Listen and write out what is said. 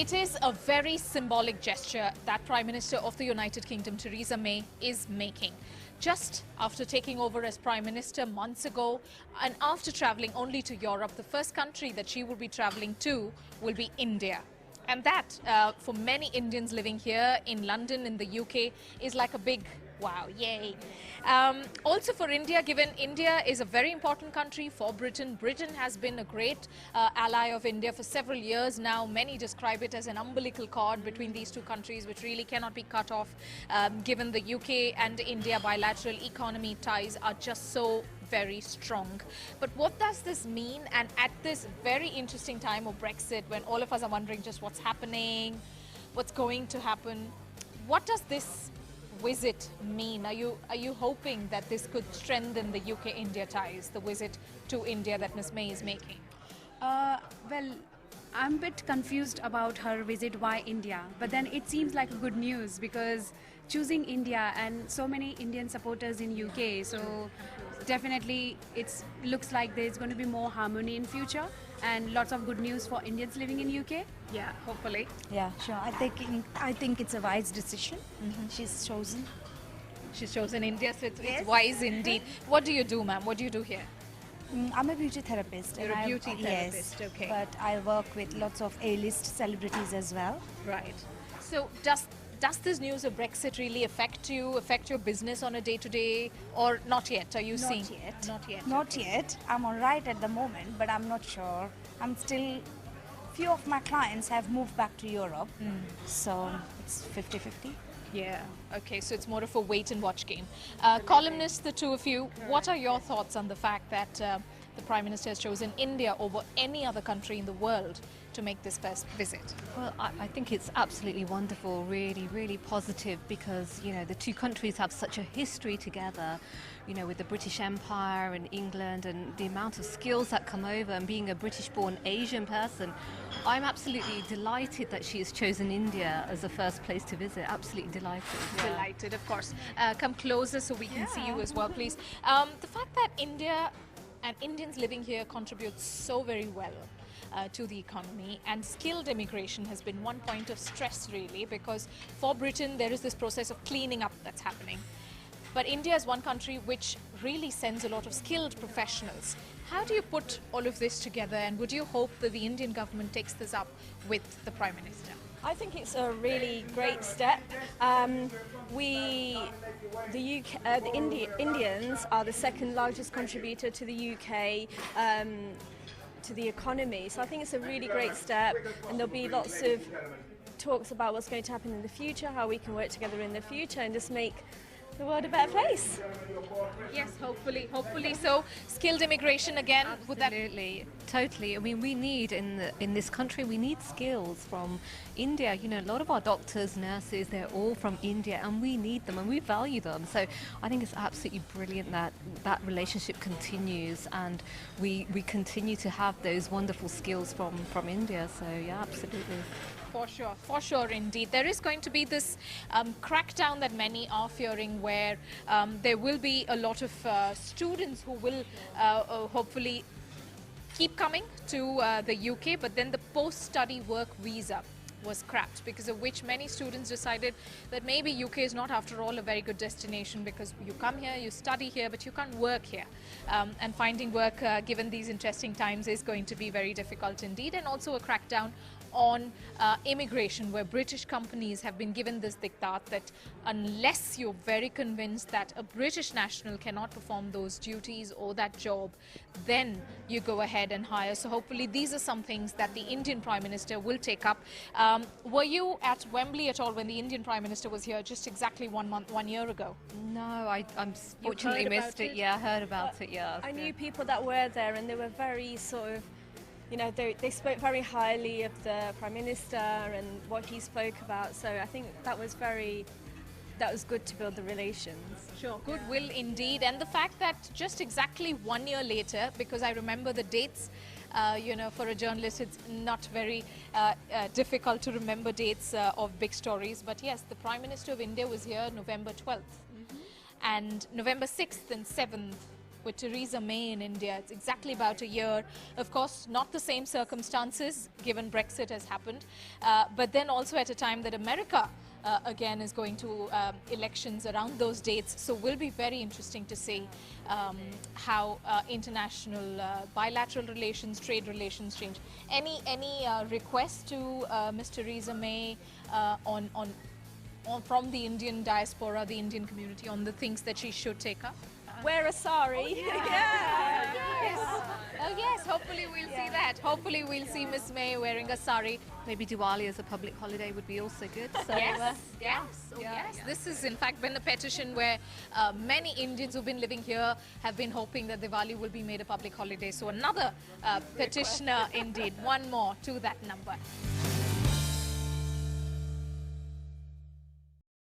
It is a very symbolic gesture that Prime Minister of the United Kingdom, Theresa May, is making. Just after taking over as Prime Minister months ago and after travelling only to Europe, the first country that she will be travelling to will be India. And that, for many Indians living here in London, in the UK, is like a big wow, yay. Also for India, given India is a very important country for Britain. Britain has been a great ally of India for several years now. Many describe it as an umbilical cord between these two countries, which really cannot be cut off, given the UK and India bilateral economy ties are just so very strong. But what does this mean? And at this very interesting time of Brexit, when all of us are wondering just what's happening, what's going to happen, what does this visit mean? Are you hoping that this could strengthen the UK-India ties, the visit to India that Ms. May is making? Well, I'm a bit confused about her visit. Why India? But then it seems like good news because choosing India and so many Indian supporters in UK, so definitely it looks like there's going to be more harmony in future and lots of good news for Indians living in UK. Yeah, hopefully. Yeah, sure. I think it's a wise decision. She's chosen. She's chosen India, so it's wise indeed. What do you do, ma'am? What do you do here? I'm a beauty therapist. You're a beauty therapist, yes, okay. But I work with lots of A-list celebrities as well. Right. So does this news of Brexit really affect you, affect your business on a day-to-day, or not yet? Are you seeing? Not yet. Not yet. Not yet. I'm all right at the moment, but I'm not sure. I'm still... Few of my clients have moved back to Europe, so it's 50-50. Yeah. Okay, so it's more of a wait and watch game. Columnists, the two of you, what are your thoughts on the fact that the Prime Minister has chosen India over any other country in the world to make this first visit? Well, I think it's absolutely wonderful, really, really positive because, you know, the two countries have such a history together, you know, with the British Empire and England and the amount of skills that come over, and being a British-born Asian person, I'm absolutely delighted that she has chosen India as the first place to visit. Absolutely delighted. Yeah. Delighted, of course. Come closer so we can see you as well, please. The fact that India and Indians living here contribute so very well to the economy, and skilled immigration has been one point of stress really, because for Britain there is this process of cleaning up that's happening. But India is one country which really sends a lot of skilled professionals. How do you put all of this together, and would you hope that the Indian government takes this up with the Prime Minister? I think it's a really great step. Indians are the second largest contributor to the UK, to the economy. So I think it's a really great step, and there'll be lots of talks about what's going to happen in the future, how we can work together in the future and just make the world a better place. Yes, hopefully so. Skilled immigration again. Absolutely, totally. I mean, we need in this country, we need skills from India. You know, a lot of our doctors, nurses, they're all from India, and we need them and we value them. So I think it's absolutely brilliant that that relationship continues, and we continue to have those wonderful skills from India. So yeah, absolutely. For sure indeed. There is going to be this crackdown that many are fearing, where there will be a lot of students who will hopefully keep coming to the UK, but then the post-study work visa was scrapped, because of which many students decided that maybe UK is not after all a very good destination, because you come here, you study here, but you can't work here. And finding work given these interesting times is going to be very difficult indeed. And also a crackdown on immigration, where British companies have been given this diktat that unless you're very convinced that a British national cannot perform those duties or that job, then you go ahead and hire. So hopefully these are some things that the Indian Prime Minister will take up. Were you at Wembley at all when the Indian Prime Minister was here just exactly 1 year ago? No, I'm fortunately missed it. Yeah, I heard about it, yeah. I knew people that were there, and they were very sort of, you know, they spoke very highly of the Prime Minister and what he spoke about. So I think that was good to build the relations. Sure, goodwill indeed. And the fact that just exactly 1 year later, because I remember the dates, you know, for a journalist it's not very difficult to remember dates of big stories. But yes, the Prime Minister of India was here November 12th. And November 6th and 7th with Theresa May in India. It's exactly about a year. Of course, not the same circumstances given Brexit has happened, but then also at a time that America again is going to elections around those dates. So will be very interesting to see how international bilateral relations, trade relations change. Any request to Ms. Theresa May from the Indian diaspora, the Indian community, on the things that she should take up? Wear a sari. Oh yes, hopefully we'll see that. Hopefully we'll see Miss May wearing a sari. Maybe Diwali as a public holiday would be also good. So, Yes. This has in fact been a petition where many Indians who've been living here have been hoping that Diwali will be made a public holiday. So another petitioner indeed, one more to that number.